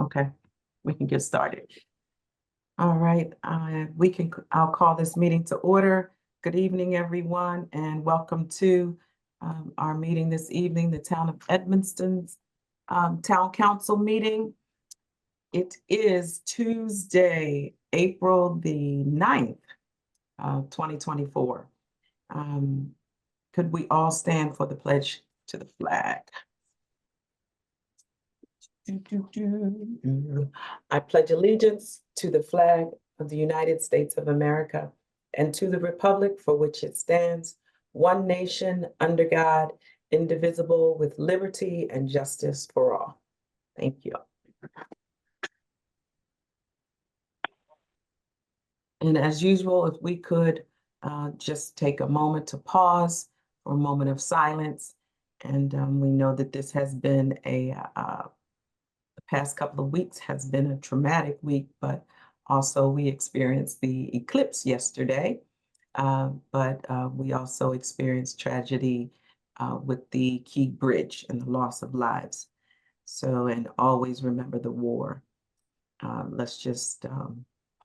Okay, we can get started. All right, I'll call this meeting to order. Good evening, everyone, and welcome to our meeting this evening, the Town of Edmonston's Town Council meeting. It is Tuesday, April the 9th, 2024. Could we all stand for the pledge to the flag? I pledge allegiance to the flag of the United States of America and to the republic for which it stands, one nation under God, indivisible, with liberty and justice for all. Thank you. And as usual, if we could just take a moment to pause for a moment of silence. And we know that this has been the past couple of weeks has been a traumatic week, but also we experienced the eclipse yesterday. But we also experienced tragedy with the Key Bridge and the loss of lives. So, and always remember the war. Let's just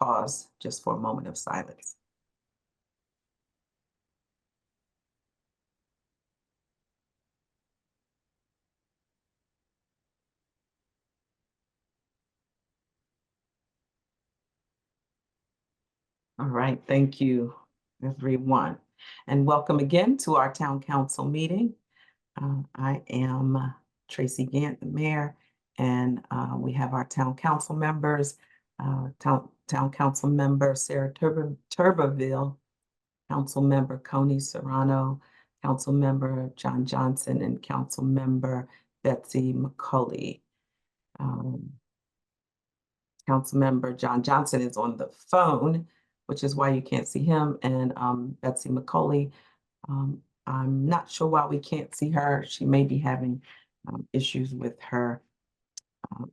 pause just for a moment of silence. All right, thank you, everyone. And welcome again to our Town Council meeting. I am Tracy Gant, the mayor, and we have our Town Council members, Town Council member Sarah Tuberville, Council member Coney Serrano, Council member John Johnson, and Council member Betsy McCulley. Council member John Johnson is on the phone, which is why you can't see him, and Betsy McCulley, I'm not sure why we can't see her. She may be having issues with her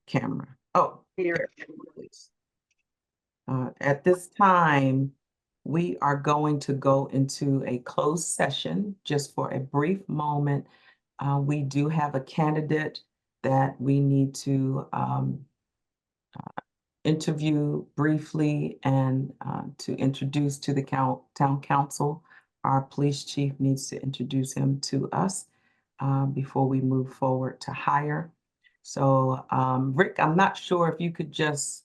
camera. Oh, here, please. At this time, we are going to go into a closed session just for a brief moment. We do have a candidate that we need to interview briefly and to introduce to the town council. Our police chief needs to introduce him to us before we move forward to hire. So Rick, I'm not sure if you could just,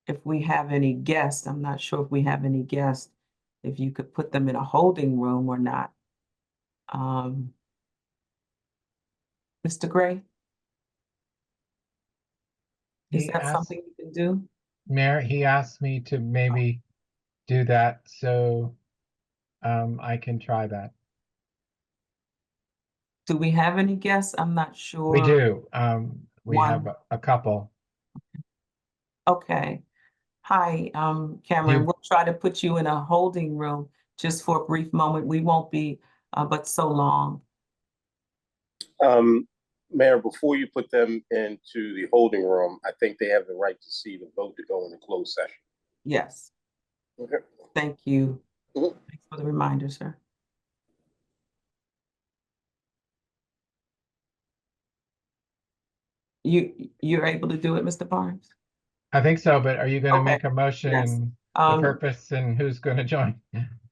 if we have any guests, I'm not sure if we have any guests, if you could put them in a holding room or not. Mr. Gray? Is that something you can do? Mayor, he asked me to maybe do that, so I can try that. Do we have any guests? I'm not sure. We do. We have a couple. Okay. Hi, Cameron. We'll try to put you in a holding room just for a brief moment. We won't be, but so long. Mayor, before you put them into the holding room, I think they have the right to see the vote to go into closed session. Yes. Okay. Thank you. Thanks for the reminder, sir. You're able to do it, Mr. Barnes? I think so, but are you going to make a motion, yes. The purpose, and who's going to join?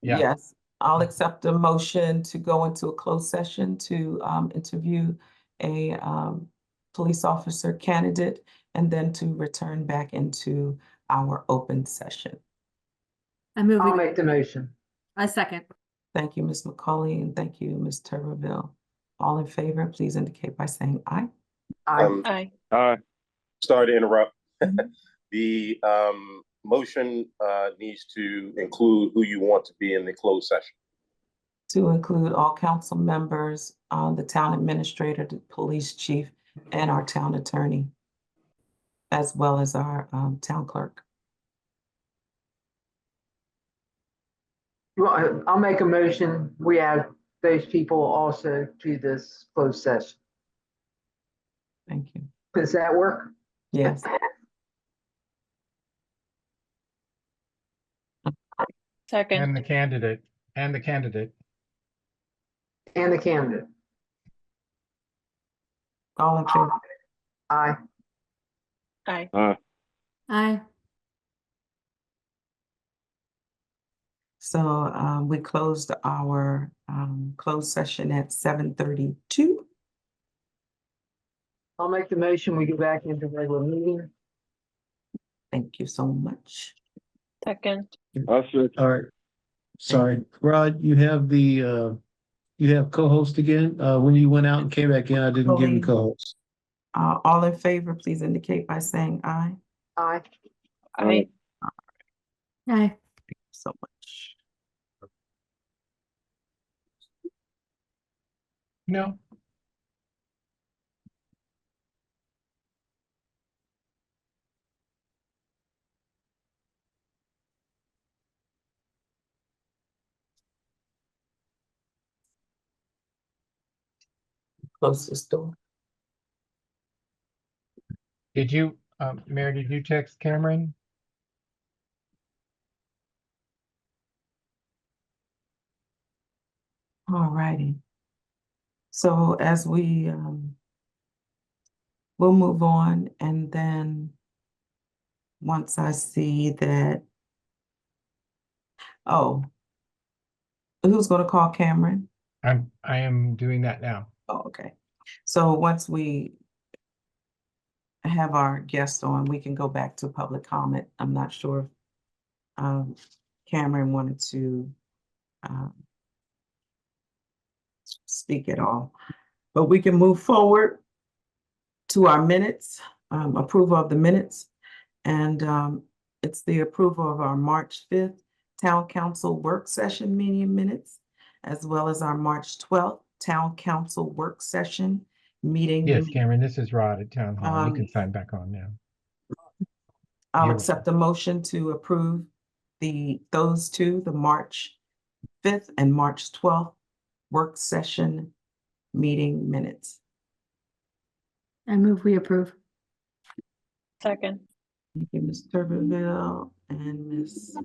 Yeah. Yes, I'll accept a motion to go into a closed session to interview a police officer candidate and then to return back into our open session. I'll make the motion. I second. Thank you, Ms. McCulley, and thank you, Ms. Tuberville. All in favor, please indicate by saying aye. Aye. Aye. Sorry to interrupt. The motion needs to include who you want to be in the closed session. To include all council members, the town administrator, the police chief, and our town attorney, as well as our town clerk. Well, I'll make a motion. We add those people also to this closed session. Thank you. Does that work? Yes. Second. And the candidate. And the candidate. All in favor? Aye. Aye. Aye. Aye. So we closed our closed session at 7:32. I'll make the motion, we go back into regular meeting. Thank you so much. Second. I said, All right. Sorry, Rod, you have you have co-host again. When you went out and came back in, I didn't give you co-host. All in favor, please indicate by saying aye. Aye. Aye. Aye. Thank you so much. No, Close this door. did you, Mayor, did you text Cameron? All righty. So as we we'll move on, and then once I see that, oh, who's going to call Cameron? I am doing that now. Oh, okay. So once we have our guest on, we can go back to public comment. I'm not sure if Cameron wanted to speak at all, but we can move forward to our minutes, approval of the minutes. And it's the approval of our March 5th Town Council Work Session meeting minutes, as well as our March 12th Town Council Work Session meeting. Yes, Cameron, this is Rod at Town Hall. You can Um, sign back on now. I'll You're accept the motion to approve those two, the March 5th and March 12th work session meeting minutes. I move we approve. Second. Thank you, Ms. Turbeville and Ms.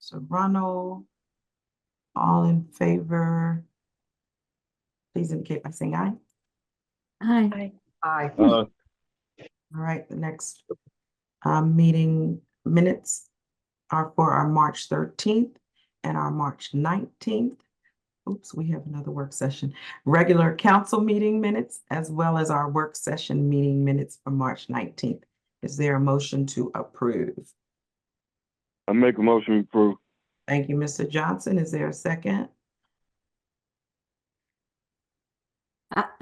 Serrano. All in favor, please indicate by saying aye. Aye. Aye. All right, the next meeting minutes are for our March 13th and our March 19th. Oops, we have another work session. Regular council meeting minutes, as well as our work session meeting minutes for March 19th. Is there a motion to approve? I make a motion to approve. Thank you, Mr. Johnson. Is there a second?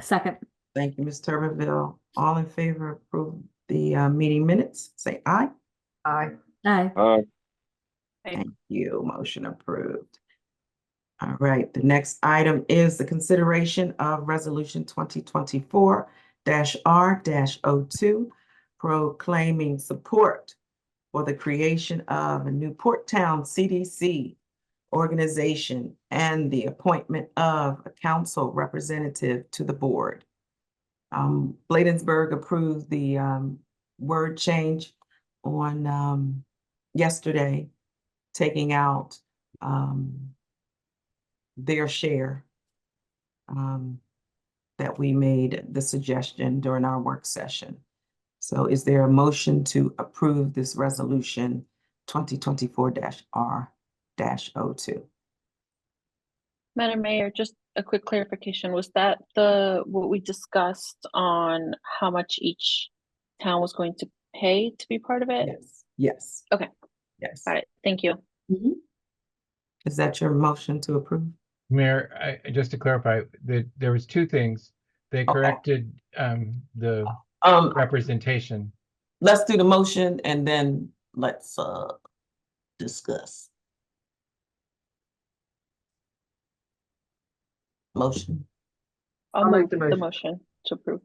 Second. Thank you, Ms. Turbeville. All in favor of approve the meeting minutes, say aye. Aye. Aye. Aye. Thank you. Motion approved. All right, the next item is the consideration of Resolution 2024-R-02, proclaiming support for the creation of a new Port Town CDC organization and the appointment of a council representative to the board. Bladensburg approved the word change on yesterday, taking out their share that we made the suggestion during our work session. So is there a motion to approve this resolution 2024-R-02? Madam Mayor, just a quick clarification. Was that what we discussed on how much each town was going to pay to be part of it? Yes, yes. Okay. Yes. All right, thank you. Mhm. Is that your motion to approve? Mayor, just to clarify, there was two things. They Okay. corrected the representation. Let's do the motion and then let's discuss. Motion. I'll make move the the motion. motion to approve.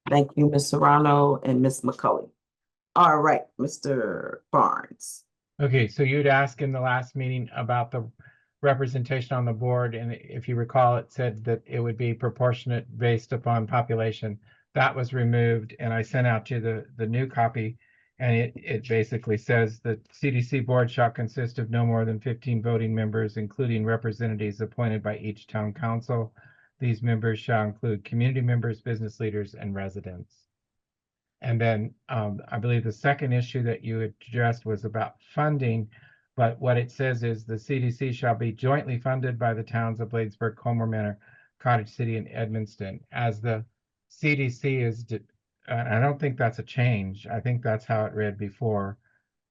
Thank you, Ms. Serrano and Ms. McCully. All right, Mr. Barnes. Okay, so you'd asked in the last meeting about the representation on the board, and if you recall, it said that it would be proportionate based upon population. That was removed, and I sent out you the new copy, and it basically says that CDC board shall consist of no more than 15 voting members, including representatives appointed by each town council. These members shall include community members, business leaders, and residents. And then I believe the second issue that you addressed was about funding. But what it says is the CDC shall be jointly funded by the towns of Bladensburg, Colmar Manor, Cottage City, and Edmonston. As the CDC is, I don't think that's a change. I think that's how it read before.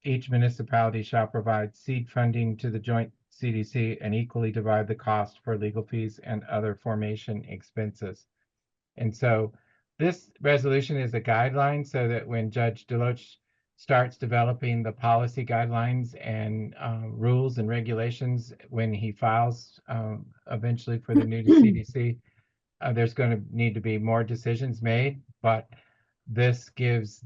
Each municipality shall provide seed funding to the joint CDC and equally divide the cost for legal fees and other formation expenses. And so this resolution is a guideline so that when Judge Deloach starts developing the policy guidelines and rules and regulations, when he files eventually for the new CDC, there's going to need to be more decisions made, but this gives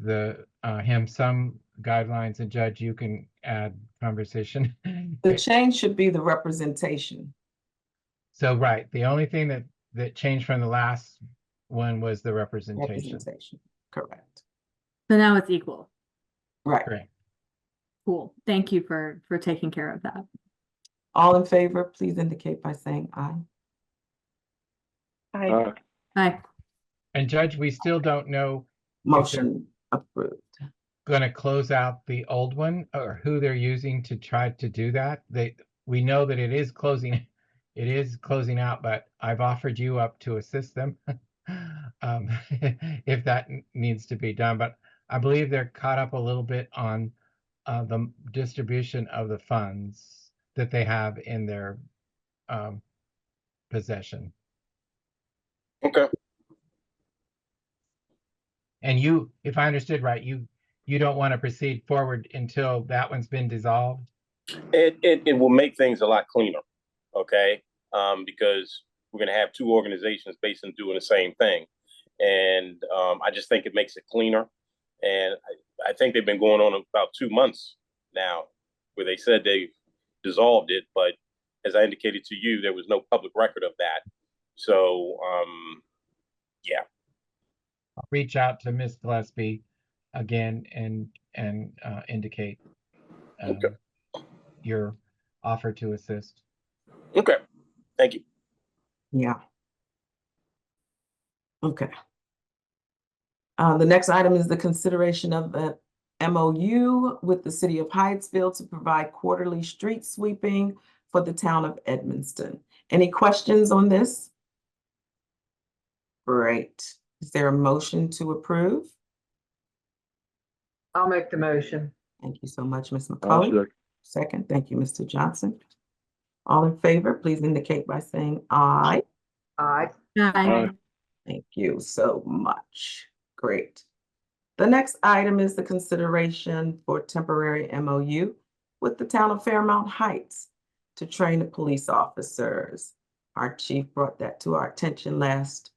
him some guidelines, and Judge, you can add conversation. The change should be the representation. So, right, the only thing that changed from the last one was the representation. Correct. So now it's equal. Right. Correct. Cool. Thank you for taking care of that. All in favor, please indicate by saying aye. I Aye. And Judge, we still don't know Motion approved. going to close out the old one or who they're using to try to do that. We know that it is closing out, but I've offered you up to assist them if that needs to be done. But I believe they're caught up a little bit on the distribution of the funds that they have in their possession. Okay. And you, if I understood right, you don't want to proceed forward until that one's been dissolved? It will make things a lot cleaner, okay? Because we're going to have two organizations basically doing the same thing. And I just think it makes it cleaner. And I think they've been going on about 2 months now where they said they dissolved it. But as I indicated to you, there was no public record of that. So, yeah. I'll reach out to Ms. Gillespie again and indicate Okay. your offer to assist. Okay. Thank you. Yeah. Okay. The next item is the consideration of the MOU with the city of Hyattsville to provide quarterly street sweeping for the town of Edmonston. Any questions on this? Great. Is there a motion to approve? I'll make the motion. Thank you so much, Ms. I'll McCully. second. Second, thank you, Mr. Johnson. All in favor, please indicate by saying aye. Aye. Aye. Thank you so much. Great. The next item is the consideration for temporary MOU with the town of Fairmount Heights to train the police officers. Our chief brought that to our attention last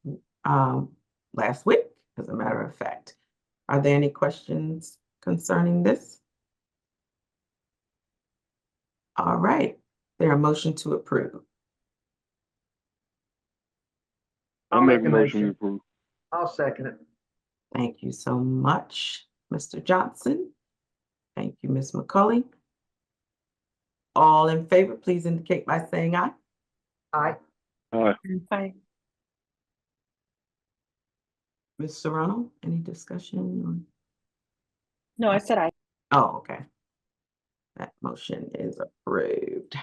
week, as a matter of fact. Are there any questions concerning this? All right, there a motion to approve. I'll make a motion to approve. I'll second it. Thank you so much, Mr. Johnson. Thank you, Ms. McCully. All in favor, please indicate by saying aye. Aye. I Ms. Serrano, any discussion? no, I said I. Oh, okay. That motion is approved.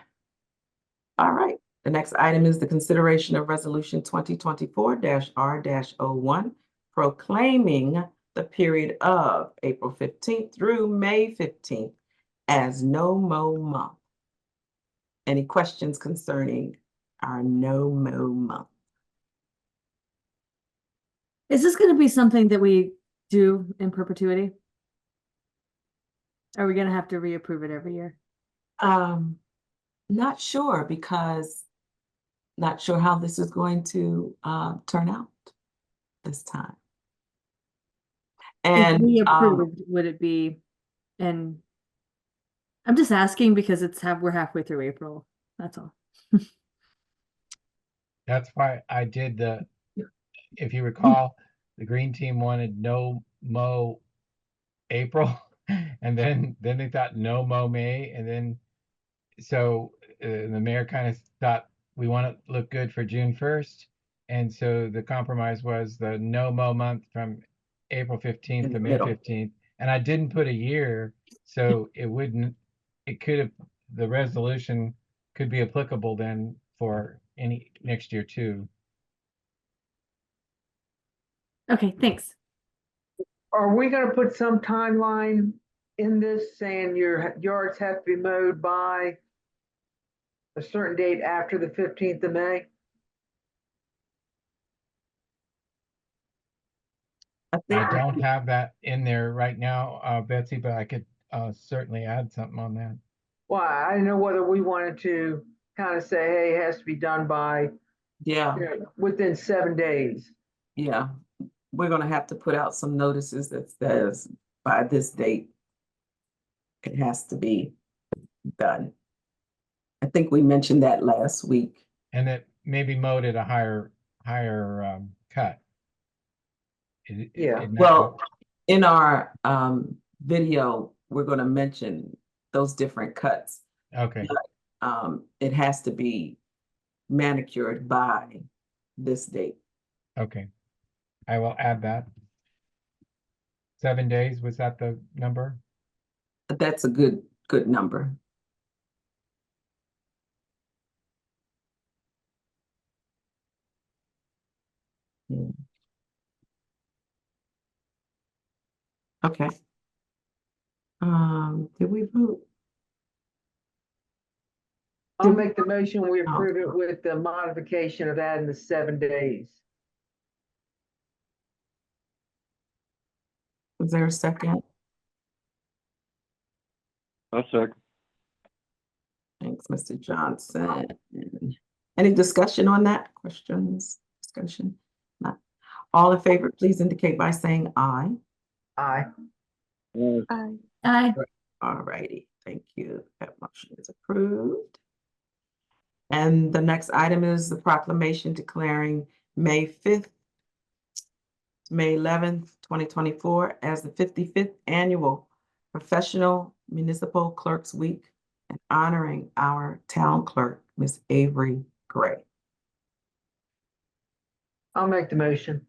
All right, the next item is the consideration of resolution 2024-R-01, proclaiming the period of April 15th through May 15th as No Mow Month. Any questions concerning our No Mow Month? Is this going to be something that we do in perpetuity? Are we going to have to reapprove it every year? Not sure, because not sure how this is going to turn out this time. If And we approved, would it be? And I'm just asking because we're halfway through April. That's all. That's why I did if you recall, the green team wanted no mow April, and then they thought no mow May, and then so the mayor kind of thought we want to look good for June 1st, and so the compromise was the no mow month from April 15th In to the May middle. 15th, and I didn't put a year, so it could have, the resolution could be applicable then for any next year too. Okay, thanks. Are we gonna put some timeline in this saying your yards have to be mowed by a certain date after the 15th of May? I I think don't have that in there right now, Betsy, but I could certainly add something on that. Well, I didn't know whether we wanted to kind of say, hey, it has to be done by, yeah, within 7 days. yeah. We're gonna have to put out some notices that says by this date, it has to be done. I think we mentioned that last week. And it maybe mowed at a higher cut. Yeah. Isn't that Well, in our video, we're gonna mention those different cuts. okay, It has to be manicured by this date. okay. I will add that. 7 days, was that the number? That's a good number. Yeah. Okay. Did we vote? I'll Did we- make the motion, we approve it with the modification of adding the 7 days. Was there a second? I second. Thanks, Mr. Johnson. Any discussion on that? Questions, discussion? Not. All in favor, please indicate by saying aye. Aye. Aye. All righty, thank you. That motion is approved. And the next item is the proclamation declaring May 5th, May 11th, 2024 as the 55th Annual Professional Municipal Clerks Week and honoring our town clerk, Ms. Avery Gray. I'll make the motion.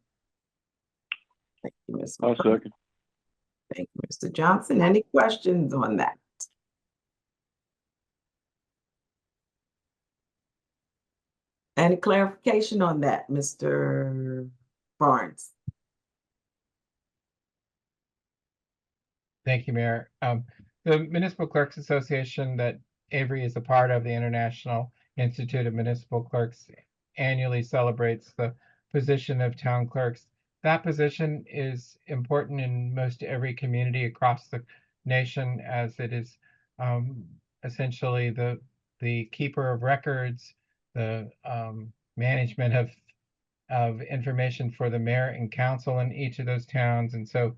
Thank you, Ms. I McCray. second. Thank you, Mr. Johnson. Any questions on that? Any clarification on that, Mr. Barnes? Thank you, Mayor. The Municipal Clerks Association that Avery is a part of, the International Institute of Municipal Clerks, annually celebrates the position of town clerks. That position is important in most every community across the nation, as it is essentially the keeper of records, the management of information for the mayor and council in each of those towns. And so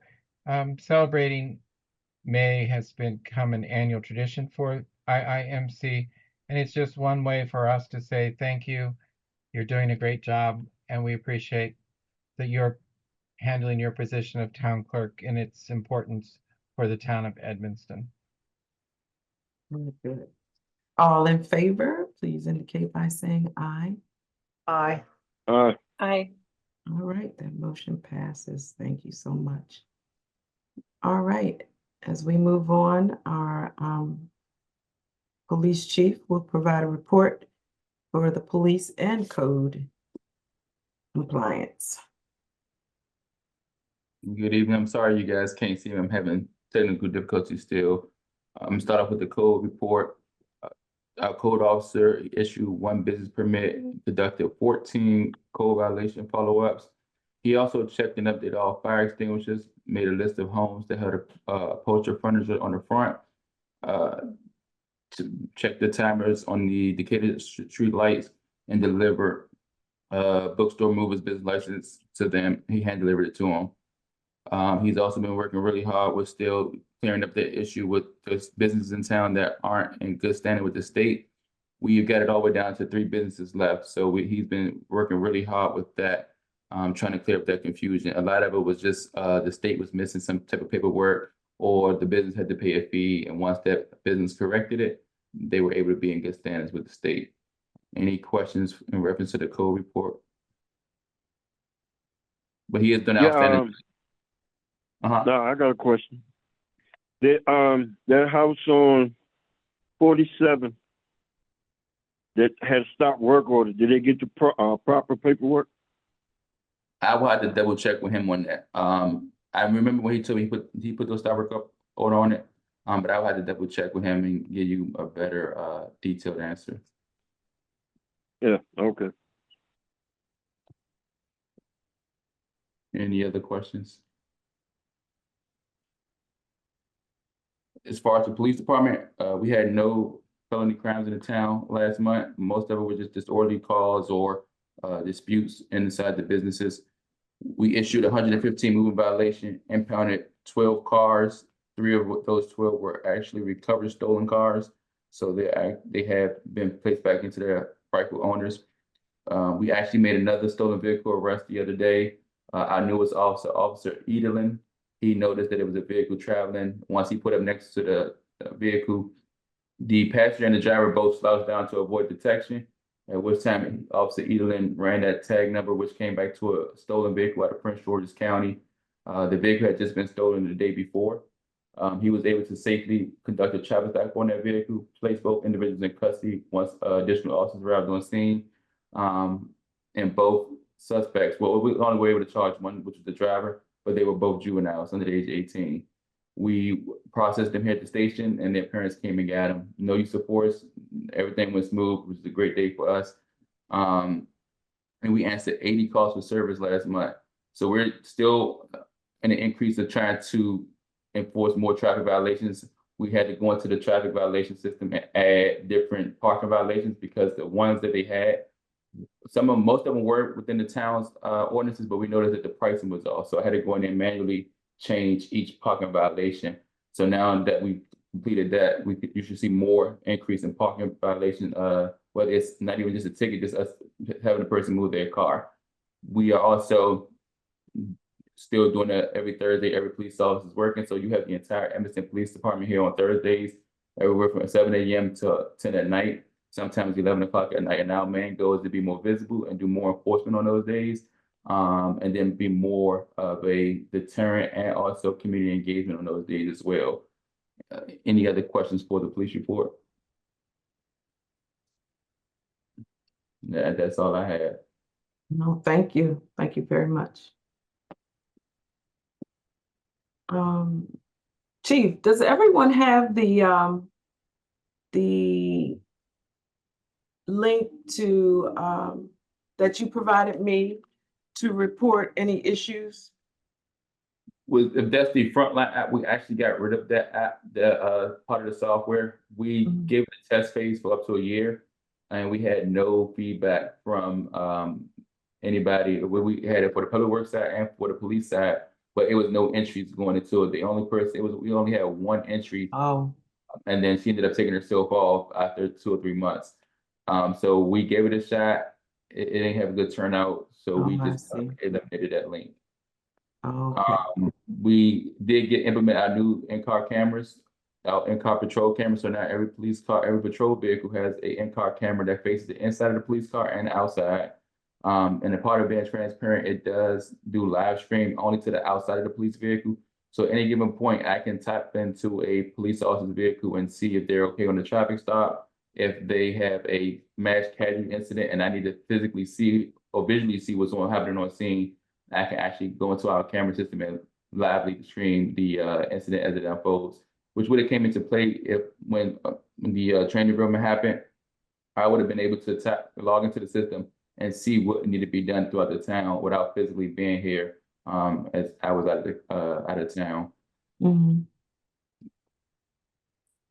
celebrating May has become an annual tradition for IIMC, and it's just one way for us to say thank you. You're doing a great job, and we appreciate that you're handling your position of town clerk and its importance for the town of Edmonston. Very good. All in favor, please indicate by saying aye. Aye. Aye. Aye. All right, that motion passes. Thank you so much. All right, as we move on, our police chief will provide a report for the police and code compliance. Good evening. I'm sorry you guys can't see me. I'm having technical difficulties still. I'm gonna start off with the code report. Our code officer issued 1 business permit, conducted 14 code violation follow-ups. He also checked and updated all fire extinguishers, made a list of homes that had a upholstered furniture on the front, to check the timers on the Decatur street lights, and deliver bookstore movers business license to them. He hand delivered it to them. He's also been working really hard with still clearing up the issue with those businesses in town that aren't in good standing with the state. We've got it all the way down to 3 businesses left. So he's been working really hard with that, trying to clear up that confusion. A lot of it was just the state was missing some type of paperwork, or the business had to pay a fee. And once that business corrected it, they were able to be in good standings with the state. Any questions in reference to the code report? But he has done outstanding. No, I got a question. That house on 47 that had a stop work order, did they get the proper paperwork? I will have to double check with him on that. I remember when he told me he put those stop work order on it. But I will have to double check with him and give you a better detailed answer. Yeah, okay. Any other questions? As far as the police department, we had no felony crimes in the town last month. Most of it were just disorderly calls or disputes inside the businesses. We issued 115 moving violation, impounded 12 cars. 3 of those 12 were actually recovered stolen cars. So they have been placed back into their rightful owners. We actually made another stolen vehicle arrest the other day. Our newest officer, Officer Edelin, he noticed that it was a vehicle traveling. Once he put up next to the vehicle, the passenger and the driver both slouched down to avoid detection. At which time Officer Edelin ran that tag number, which came back to a stolen vehicle out of Prince George's County. The vehicle had just been stolen the day before. He was able to safely conduct a traffic stop on that vehicle, place both individuals in custody once additional officers arrived on scene. And both suspects, well, we only were able to charge one, which was the driver, but they were both juveniles under the age of 18. We processed them here at the station and their parents came and got them. No use of force. Everything went smooth, which was a great day for us. And we answered 80 calls for service last month. So we're still in an increase of trying to enforce more traffic violations. We had to go into the traffic violation system and add different parking violations because the ones that they had, most of them were within the town's ordinances, but we noticed that the pricing was off. So I had to go in and manually change each parking violation. So now that we completed that, you should see more increase in parking violation, whether it's not even just a ticket, just us having a person move their car. We are also still doing that every Thursday. Every police officer is working. So you have the entire Edmonston Police Department here on Thursdays, everywhere from 7 a.m. to 10 at night, sometimes 11 o'clock at night. And our main goal is to be more visible and do more enforcement on those days. And then be more of a deterrent and also community engagement on those days as well. Any other questions for the police report? That's all I had. No, thank you. Thank you very much. Chief, does everyone have the link to that you provided me to report any issues? If that's the frontline app, we actually got rid of that app, the part of the software. We gave it a test phase for up to a year, and we had no feedback from anybody. We had it for the public works side and for the police side, but it was no entries going into it. The only person we only had one entry. Oh. And then she ended up taking herself off after 2 or 3 months. So we gave it a shot. It didn't have a good turnout, so we just eliminated that link. Okay. We did implement our new in-car cameras, our in-car patrol cameras. So now every police car, every patrol vehicle has a in-car camera that faces the inside of the police car and the outside. And a part of being transparent, it does do live stream only to the outside of the police vehicle. So at any given point, I can tap into a police officer's vehicle and see if they're okay on the traffic stop. If they have a mass casualty incident and I need to physically see or visually see what's happening on scene, I can actually go into our camera system and lively stream the incident as it unfolds, which would have came into play when the train derailment happened. I would have been able to log into the system and see what needed to be done throughout the town without physically being here as I was out of town.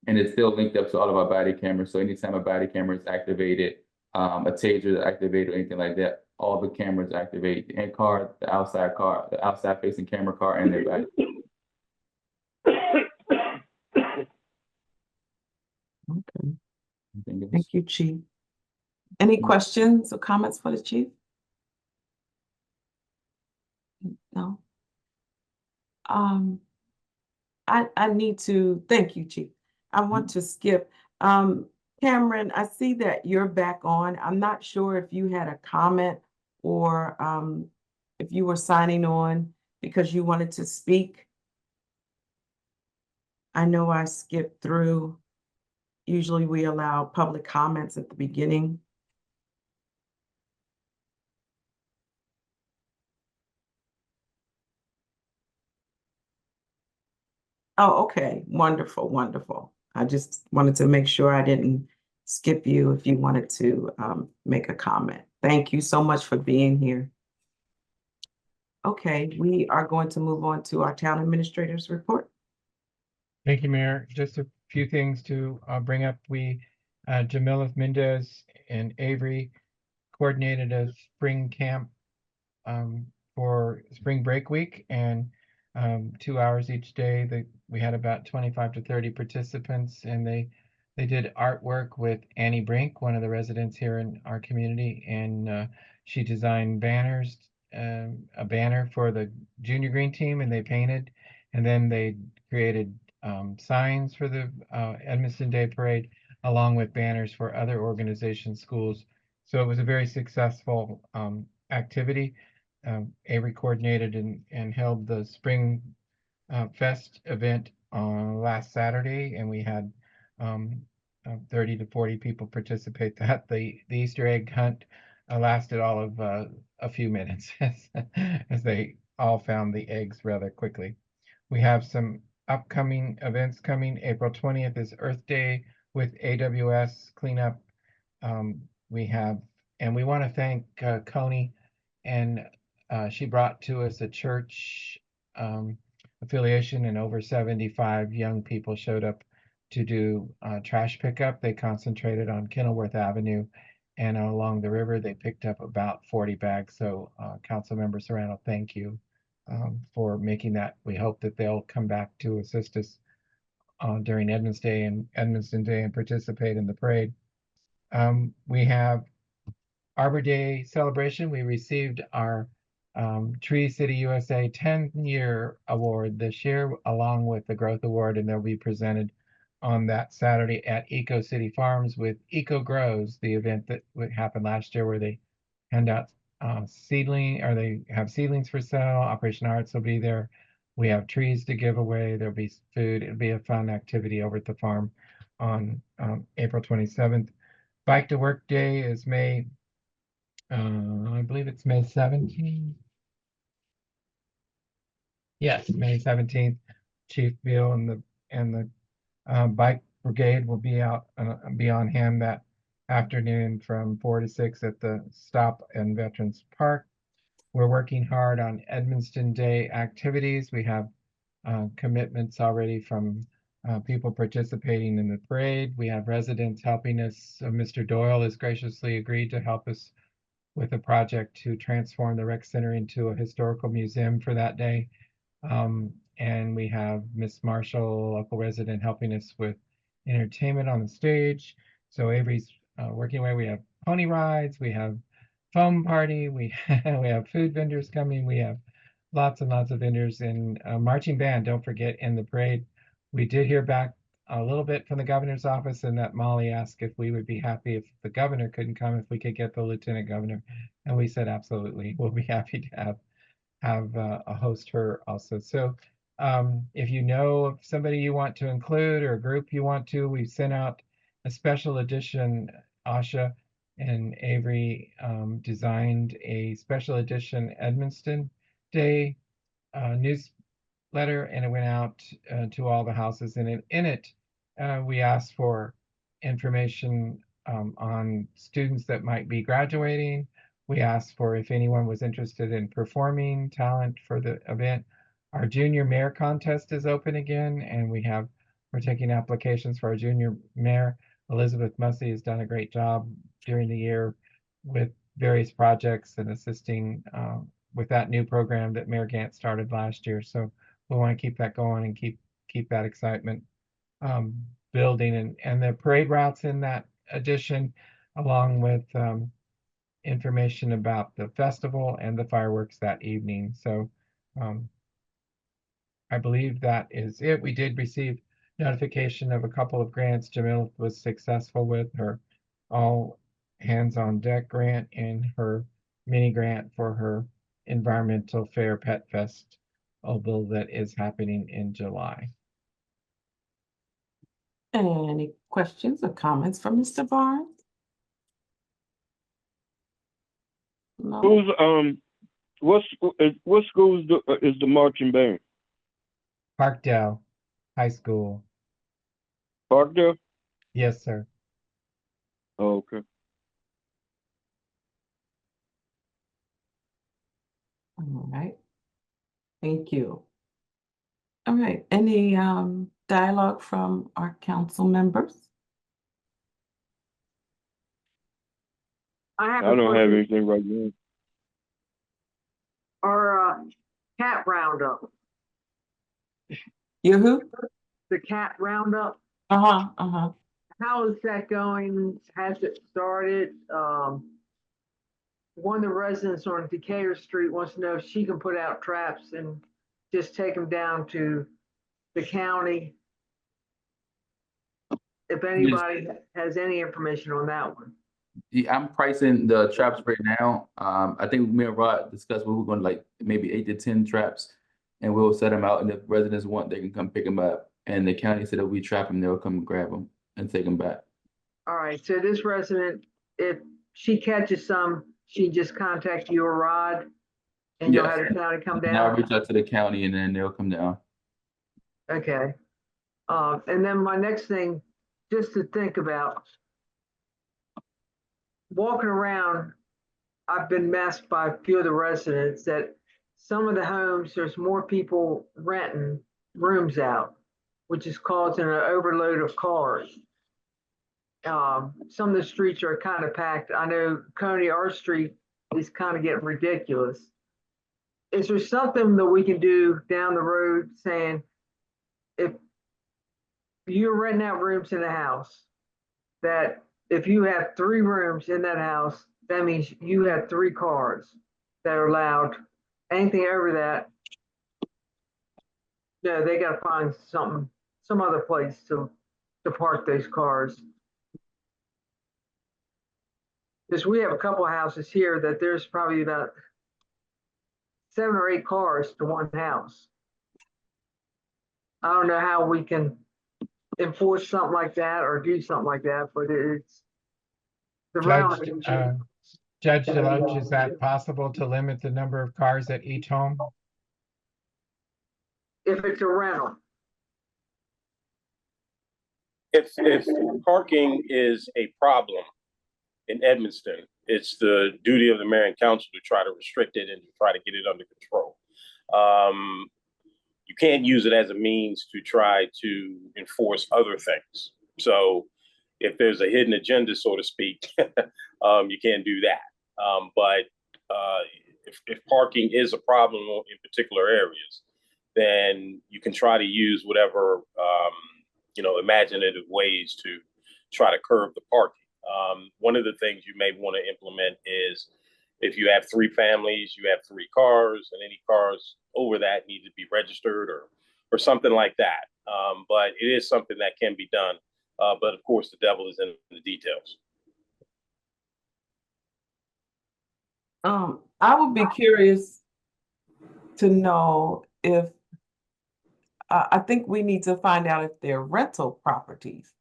And it's still linked up to all of our body cameras. So anytime a body camera is activated, a taser is activated or anything like that, all the cameras activate, the in-car, the outside facing camera car, and their body. Okay. Thank you, Chief. Any questions or comments for the Chief? No. I need to thank you, Chief. I want to skip. Cameron, I see that you're back on. I'm not sure if you had a comment or if you were signing on because you wanted to speak I know I skipped through. Usually we allow public comments at the beginning. Oh, okay, wonderful, wonderful. I just wanted to make sure I didn't skip you if you wanted to make a comment. Thank you so much for being here. Okay, we are going to move on to our town administrator's report. Thank you, Mayor. Just a few things to bring up. Jamila Mendez and Avery coordinated a spring camp for spring break week, and 2 hours each day. We had about 25 to 30 participants, and they did artwork with Annie Brink, one of the residents here in our community, and she designed banners, a banner for the junior green team, and they painted, and then they created signs for the Edmonston Day Parade, along with banners for other organizations, schools. So it was a very successful activity. Avery coordinated and held the Spring Fest event on last Saturday, and we had 30 to 40 people participate. The Easter egg hunt lasted all of a few minutes as they all found the eggs rather quickly. We have some upcoming events coming. April 20th is Earth Day with AWS cleanup. We want to thank Coney, and she brought to us a church affiliation, and over 75 young people showed up to do trash pickup. They concentrated on Kenilworth Avenue and along the river. They picked up about 40 bags. So Councilmember Serrano, thank you for making that. We hope that they'll come back to assist us during Edmonston Day and participate in the parade. We have Arbor Day celebration. We received our Tree City USA 10-year award this year, along with the Growth Award, and they'll be presented on that Saturday at Eco City Farms with Eco Grows, the event that happened last year, where they hand out they have seedlings for sale. Operation Arts will be there. We have trees to give away. There'll be food. It'll be a fun activity over at the farm on April 27th. Bike to Work Day is I believe it's May 17th. Yes, May 17th. Chief Bill and the bike brigade will be on hand that afternoon from 4 to 6 at the stop in Veterans Park. We're working hard on Edmonston Day activities. We have commitments already from people participating in the parade. We have residents helping us. Mr. Doyle has graciously agreed to help us with a project to transform the rec center into a historical museum for that day. And we have Miss Marshall, local resident, helping us with entertainment on the stage. So Avery's working away. We have pony rides, we have foam party, we have food vendors coming, we have lots and lots of vendors, and marching band, don't forget, in the parade. We did hear back a little bit from the governor's office, and that Molly asked if we would be happy if the governor couldn't come, if we could get the lieutenant governor, and we said absolutely, we'll be happy to have a host her also. So if you know of somebody you want to include or a group you want to, we've sent out a special edition. Asha and Avery designed a special edition Edmonston Day newsletter, and it went out to all the houses. And in it, we asked for information on students that might be graduating. We asked for if anyone was interested in performing talent for the event. Our junior mayor contest is open again, and we're taking applications for our junior mayor. Elizabeth Mussey has done a great job during the year with various projects and assisting with that new program that Mayor Gant started last year. So we want to keep that going and keep that excitement building, and the parade routes in that edition, along with information about the festival and the fireworks that evening. So I believe that is it. We did receive notification of a couple of grants Jamil was successful with, her all hands on deck grant and her mini grant for her environmental fair Pet Fest, although that is happening in July. Any questions or comments from Mr. Barnes? No? Who's, what school is the marching band? Parkdale High School. Parkdale? Yes, sir. Oh, okay. All right. Thank you. All right, any dialogue from our council members? I have I a don't have question. anything right now. Our cat roundup, You who? the cat roundup, Uh-huh, uh-huh. how is that going? Has it started? One of the residents on Decatur Street wants to know if she can put out traps and just take them down to the county. If anybody has any information on that one. Yeah, I'm pricing the traps right now. I think me and Rod discussed we're going to like maybe 8 to 10 traps, and we'll set them out. And if residents want, they can come pick them up. And the county said if we trap them, they'll come grab them and take them back. All right, so this resident, if she catches some, she just contact you or Rod, and you'll have the county come And I'll down? reach out to the county, and then they'll come down. Okay. And then my next thing, just to think about, walking around, I've been messed by a few of the residents that some of the homes, there's more people renting rooms out, which is causing an overload of cars. Some of the streets are kind of packed. I know Coney, our street is kind of getting ridiculous. Is there something that we can do down the road saying, if you're renting out rooms in a house, that if you have 3 rooms in that house, that means you have 3 cars that are allowed. Anything over that, no, they gotta find something, some other place to park those cars. Because we have a couple of houses here that there's probably about 7 or 8 cars to one house. I don't know how we can enforce something like that or do something like that, but it's the Judge Deloach, is that possible to limit the number of cars at each home? if it's a rental. If parking is a problem in Edmonston, it's the duty of the mayor and council to try to restrict it and try to get it under control. You can't use it as a means to try to enforce other things. So if there's a hidden agenda, so to speak, you can't do that. But if parking is a problem in particular areas, then you can try to use whatever imaginative ways to try to curb the parking. One of the things you may want to implement is if you have 3 families, you have 3 cars, and any cars over that need to be registered or something like that. But it is something that can be done. But of course, the devil is in the details. I would be curious to know if I think we need to find out if they're rental properties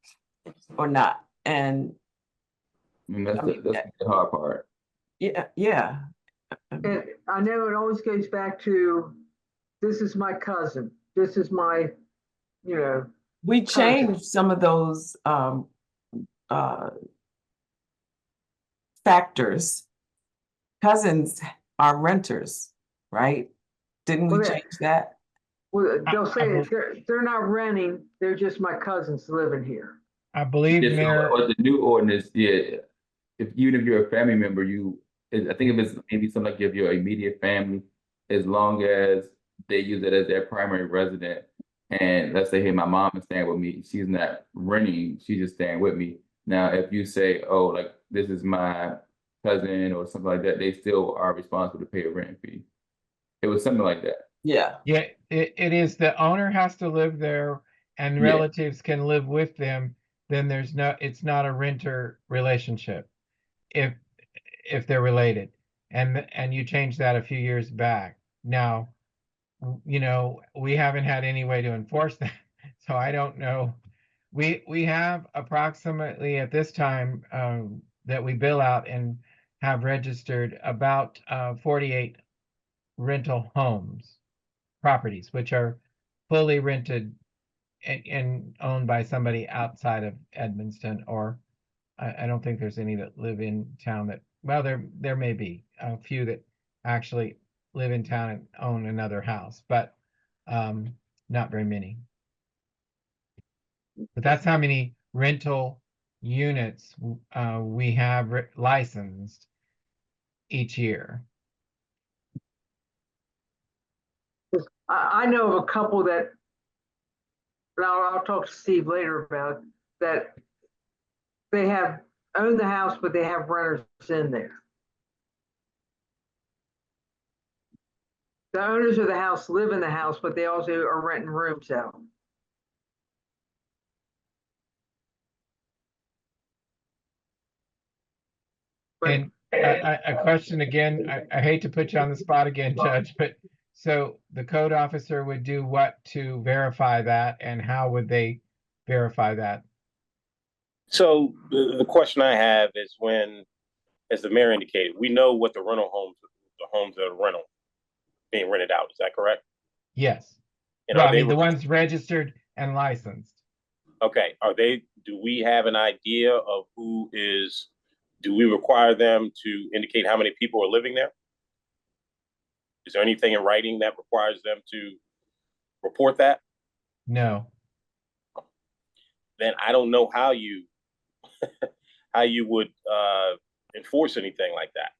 or not. And I mean, that's the hard part. yeah. And I know it always goes back to, this is my cousin, this is my, We changed some of those factors. Cousins are renters, right? Didn't we Well, change that? well, they'll say they're not renting, they're just my cousins living here. I believe, Yes, Mayor, or the new ordinance, yeah. Even if you're a family member, I think if it's maybe something like if you're immediate family, as long as they use it as their primary resident, and let's say, hey, my mom is staying with me, she's not renting, she's just staying with me. Now, if you say, oh, like this is my cousin or something like that, they still are responsible to pay a rent fee. It was something like that. Yeah. yeah, it is the owner has to live there and Yeah. relatives can live with them, then it's not a renter relationship if they're related. And you changed that a few years back. Now, we haven't had any way to enforce that. So I don't know We have approximately at this time that we bill out and have registered about 48 rental homes, properties, which are fully rented and owned by somebody outside of Edmonston, or I don't think there's any that live in town that, well, there may be a few that actually live in town and own another house, but not very many. But that's how many rental units we have licensed each year. I know of a couple that, and I'll talk to Steve later about, that they have owned the house, but they have renters in there. The owners of the house live in the house, but they also are renting rooms out. But And a question again, I hate to put you on the spot again, Judge, but so the code officer would do what to verify that, and how would they verify that? So the question I have is when, as the mayor indicated, we know what the homes that are being rented out. Is that correct? Yes. And Well, are I they mean, the ones registered and licensed. okay? Do we have an idea of who is? Do we require them to indicate how many people are living there? Is there anything in writing that requires them to report that? No. Then I don't know how you would enforce anything like that.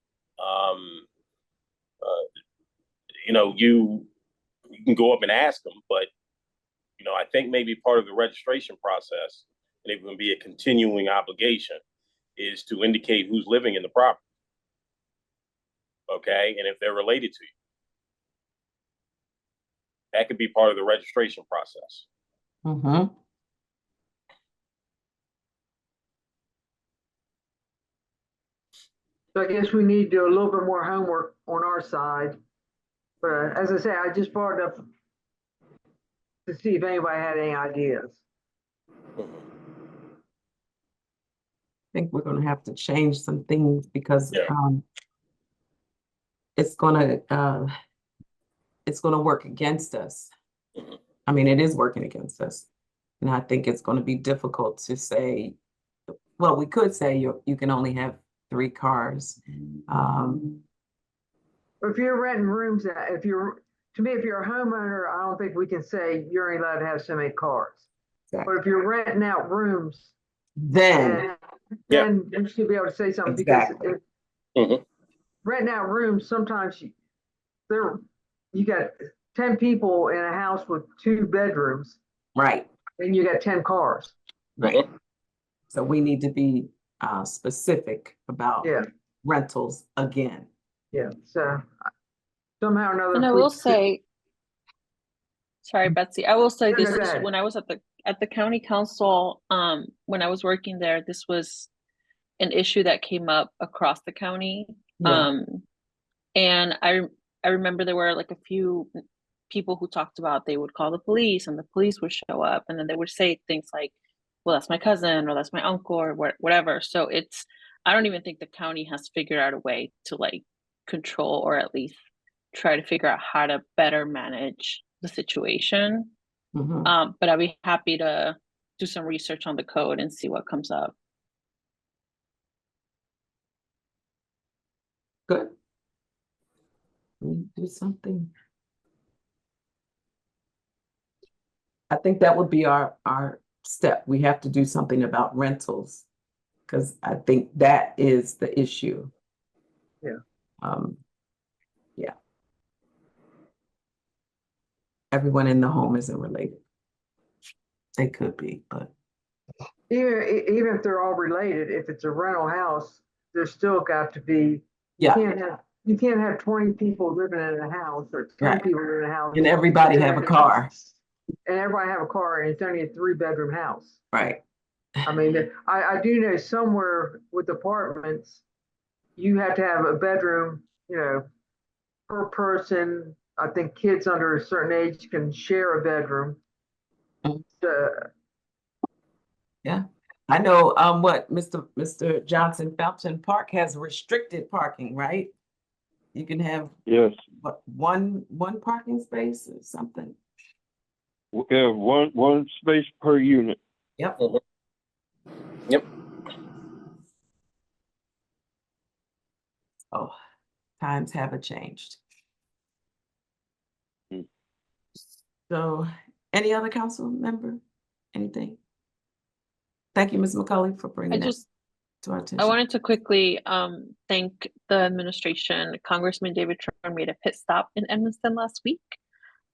You can go up and ask them, but I think maybe part of the registration process, and it would be a continuing obligation, is to indicate who's living in the property. Okay, and if they're related to you, that could be part of the registration process. Mm-hmm. So I guess we need to do a little bit more homework on our side. But as I say, I just brought it up to see if anybody had any ideas. I think we're going to have to change some things because Yeah. it's going to work against us. I mean, it is working against us. And I think it's going to be difficult to say, well, we could say you can only have 3 cars. If you're renting rooms, to me, if you're a homeowner, I don't think we can say you're only allowed to have so many cars. Exactly. But if you're renting out rooms, Then then you should be able to say something. Exactly. Because if renting out rooms, sometimes you got 10 people in a house with 2 bedrooms, right, and you got 10 cars. right. So we need to be specific about Yeah, rentals again. yeah. So somehow or another. And I if we will could- say, sorry, Betsy, I will say No, this no, go is ahead. when I was at the county council, when I was working there, this was an issue that came up across the county. Yeah. And I remember there were like a few people who talked about they would call the police and the police would show up, and then they would say things like, well, that's my cousin or that's my uncle or whatever. So I don't even think the county has figured out a way to like control or at least try to figure out how to better manage the situation. Mhm. But I'd be happy to do some research on the code and see what comes up. Good. We do something. I think that would be our step. We have to do something about rentals because I think that is the issue. Yeah. Yeah. Everyone in the home isn't related. They could be, but even if they're all related, if it's a rental house, there's still got to be. yeah, You can't have 20 people living in a house or 10 Right. people living in a house. and everybody have a car, And everybody have a car, and it's only a 3-bedroom house. right? I mean, I do know somewhere with apartments, you have to have a bedroom, per person. I think kids under a certain age can share a bedroom. Mhm. Yeah. I know, what, Mr. Johnson, Fountain Park has restricted parking, right? You can have, Yes, what, one parking space or something? yeah, one space per unit. Yep. Mhm. Yep. Oh, times have changed. Mm. So, any other council member? Anything? Thank you, Ms. McCully, for I bringing that just, to our I attention. wanted to quickly thank the administration. Congressman David Tron made a pit stop in Edmonston last week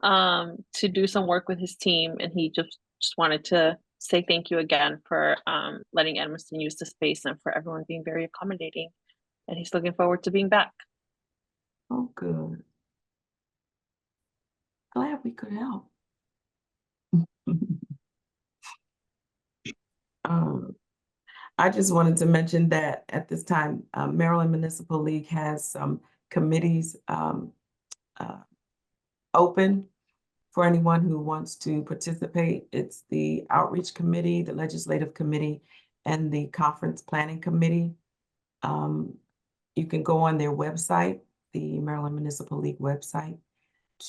to do some work with his team, and he just wanted to say thank you again for letting Edmonston use the space and for everyone being very accommodating. And he's looking forward to being back. Oh, good. Glad we could help. Um, I just wanted to mention that at this time, Maryland Municipal League has some committees open for anyone who wants to participate. It's the Outreach Committee, the Legislative Committee, and the Conference Planning Committee. You can go on their website, the Maryland Municipal League website,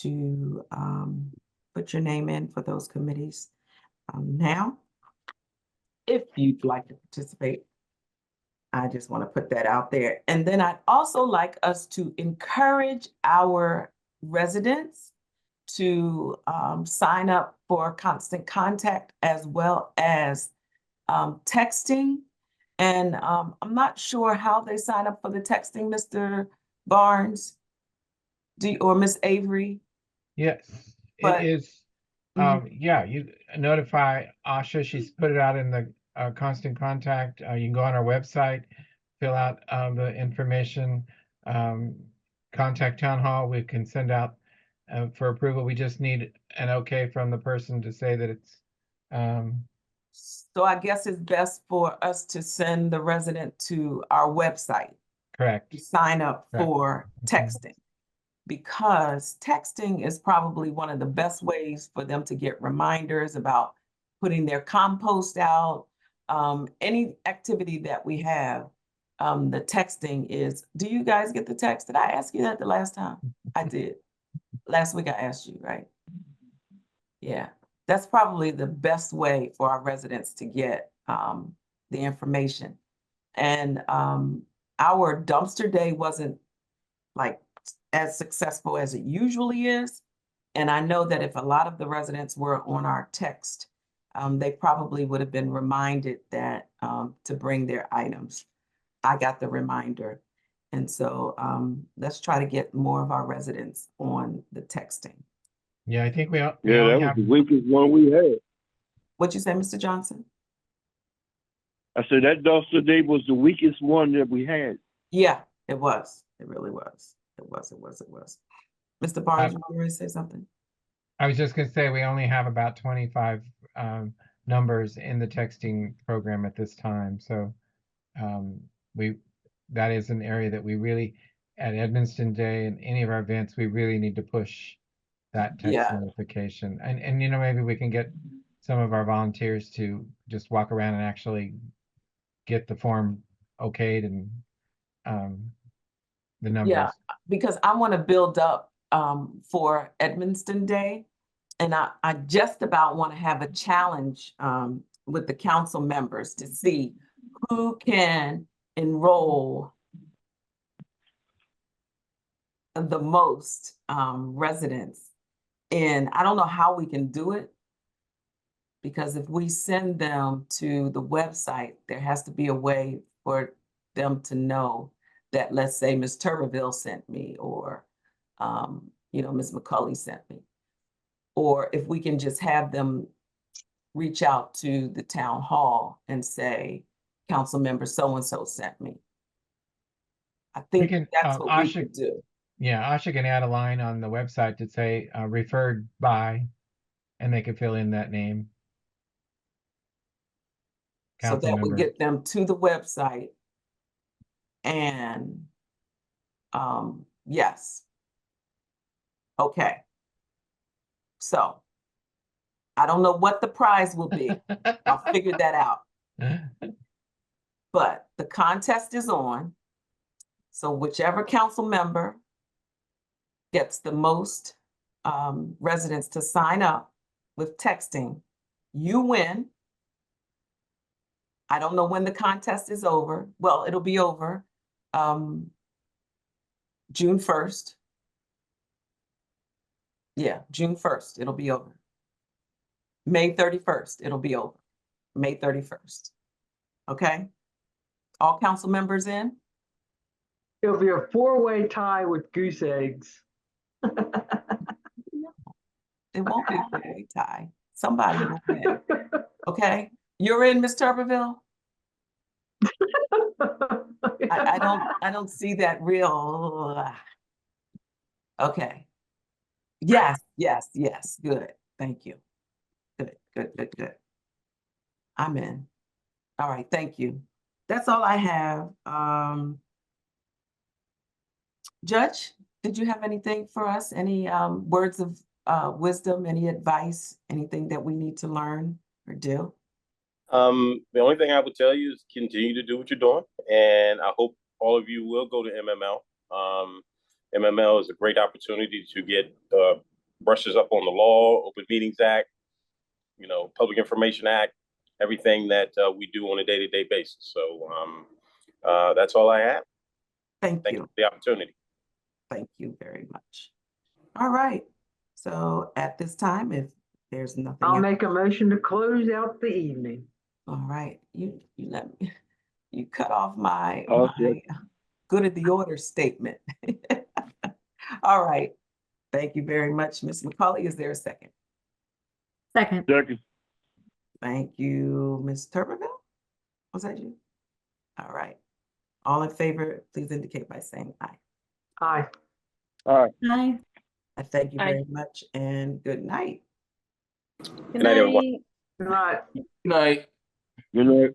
to put your name in for those committees. Now, if you'd like to participate, I just want to put that out there. And then I'd also like us to encourage our residents to sign up for constant contact as well as texting. And I'm not sure how they sign up for the texting, Mr. Barnes, or Miss Avery. Yes, But- it is. Yeah, you notify Asha. She's put it out in the constant contact. You can go on our website, fill out the information, contact town hall. We can send out for approval. We just need an okay from the person to say that it's So I guess it's best for us to send the resident to our website correct. to sign up Correct. for texting. Because texting is probably one of the best ways for them to get reminders about putting their compost out. Any activity that we have, the texting is, do you guys get the text? Did I ask you that the last time? I did. Last week I asked you, right? Yeah, that's probably the best way for our residents to get the information. And our dumpster day wasn't like as successful as it usually is. And I know that if a lot of the residents were on our text, they probably would have been reminded that to bring their items. I got the reminder. And so let's try to get more of our residents on the texting. Yeah, I think we Yeah, only that was have. the weakest one we had. What'd you say, Mr. Johnson? I said that dumpster day was the weakest one that we had. Yeah, it was. It really was. It was. Mr. Barnes, you want to say something? I was just gonna say, we only have about 25 numbers in the texting program at this time, so that is an area that we really, at Edmonston Day and any of our events, we really need to push that text Yeah. notification. And maybe we can get some of our volunteers to just walk around and actually get the form okayed and the numbers. Yeah, because I want to build up for Edmonston Day. And I just about want to have a challenge with the council members to see who can enroll the most residents in. I don't know how we can do it, because if we send them to the website, there has to be a way for them to know that, let's say, Ms. Tuberville sent me, or Ms. McCully sent me. Or if we can just have them reach out to the town hall and say, council member so-and-so sent me. I think can, that's what we Asha- could do. Yeah, Asha can add a line on the website to say referred by, and they can fill in that name. So Council that would member. get them to the website. And yes. Okay. So I don't know what the prize will be. I'll figure that out. But the contest is on. So whichever council member gets the most residents to sign up with texting, you win. I don't know when the contest is over. Well, it'll be over June 1st. Yeah, June 1st, it'll be over. May 31st, it'll be over. May 31st. Okay? All council members in? It'll be a four-way tie with goose eggs. It won't be a four-way tie. Somebody will win. Okay? You're in, Ms. Tuberville? I don't see that real. Okay. Yes, yes, yes. Good. Thank you. Good. I'm in. All right, thank you. That's all I have. Judge, did you have anything for us? Any words of wisdom, any advice, anything that we need to learn or do? The only thing I would tell you is continue to do what you're doing, and I hope all of you will go to MML. MML is a great opportunity to get brushes up on the law, Open Meetings Act, Public Information Act, everything that we do on a day-to-day basis. So that's all I have. Thank Thank you. you for the opportunity. Thank you very much. All right. So at this time, if there's nothing I'll else- make a motion to close out the evening. All right, you let me, you cut off my Okay. good of the order statement. All right. Thank you very much, Ms. McCauley. Is there a second? Second. Second. Thank you, Ms. Tuberville. Was that you? All right. All in favor, please indicate by saying aye. Aye. All right. Aye. I thank you Aye. very much and good night. Good night, everyone. night. Good night. Good night. Good night.